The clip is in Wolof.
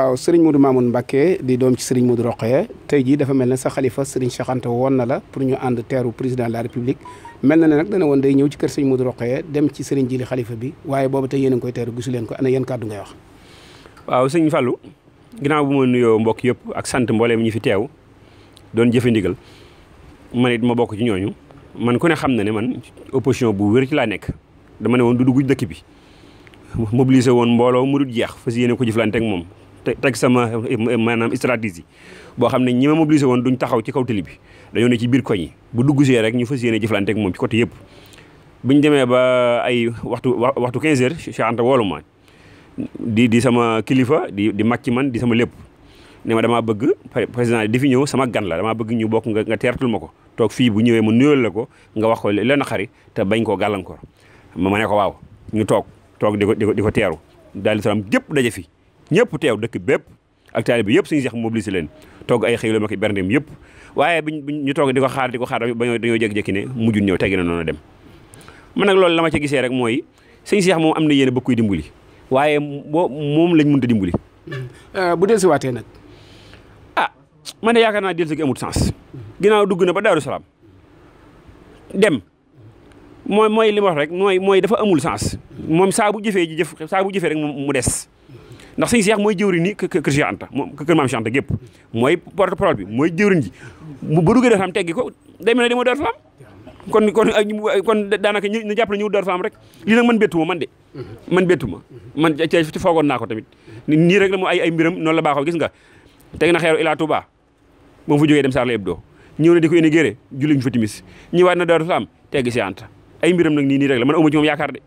waaw Serigne Modou Mamoune Mbacké di doom ci Serigne Modou Rokhaya tey jii dafa mel ne sa xalifa Serigne Cheikh Anta woon na la pour ñu ànd teeru président de la république mel na ne nag dana woon day ñëw ci kër Serigne Modou Rokhaya dem ci Serigne Jili xalifa bi waaye boobu tey yéen a ngi koy teeru gisu leen ko ana yéen kàddu ngay wax. waaw sëñ Fallou ginnaaw bu ma nuyoo mbokk yëpp ak sant mbooleem ñi fi teew doon jëfe ndigal man it ma bokk ci ñooñu man ku ne xam na ne man opposition bu wér ci laa nekk dama ne woon du dugg dëkk bi mobilisé woon mbooloo mu dul jeex fas yéene ko jëflante ak moom teg sama maanaam stratégie boo xam ne ñi ma mobilisé woon duñ taxaw ci kaw tali bi dañoo ne ci biir koñ yi bu dugg see rek ñu fas yéene jëflante ak moom ci côté yëpp buñ demee ba ay waxtu 15 heures Cheikh Anta woolu ma di sama kilifa di mag ci man di sama lépp ne ma damaa bëgg président di fi ñëw sama gan la damaa bëgg ñu bokk nga teertul ma ko toog fii bu ñëwee mu nuyool la ko nga wax ko leen xari te bañ koo gàllankoor ma ne ko waaw ñu toog di ko teeru daal di salaam gépp daje fi ñëpp teew dëkk bépp ak taalibe bi yëpp suñu seex mobilisé leen togg ay xëy la ma ko berndeem yëpp waaye ñu toog di ko xaar dañoo jékki-jékki ne mujjul ñëw teggi na noonu dem man nag loolu la ma ca gisee rek mooy suñu seex moom am na yéene bëgg koy dimbali waaye moom lañ mënta dimbali. bu dellusiwaatee nag. man de yaakaar naa dellusi gi amut sens. ginnaaw dugg na ba Daaru Salaam dem mooy li ma wax rek mooy dafa amul sens moom saa bu jëfee rek mu des ndax sëñ Cheikh mooy jëwriñ ni kër Cheikh Anta moom kër maam Cheikh Anta gépp mooy porte parole bi mooy jëwriñ ji bu duggee Daaru Salaam teggi ko day mel ne demoo Daaru Salaam kon daanaka ñu jàpp ne ñëw Daaru Salaam rek lii nag man bettu ma man bettu ma man ci foogoon naa ko tamit nii rek la mu ay mbiram noonu la baaxoo gis nga teg na xeeru Ila Touba moom fu jógee dem Charlie Hebdo ñëw na di ko inauguré julli ñu fa timis ñëwaat na Daaru Salaam teggi Cheikh Anta ay mbiram nag nii rek la man amu ci moom yaakaar de.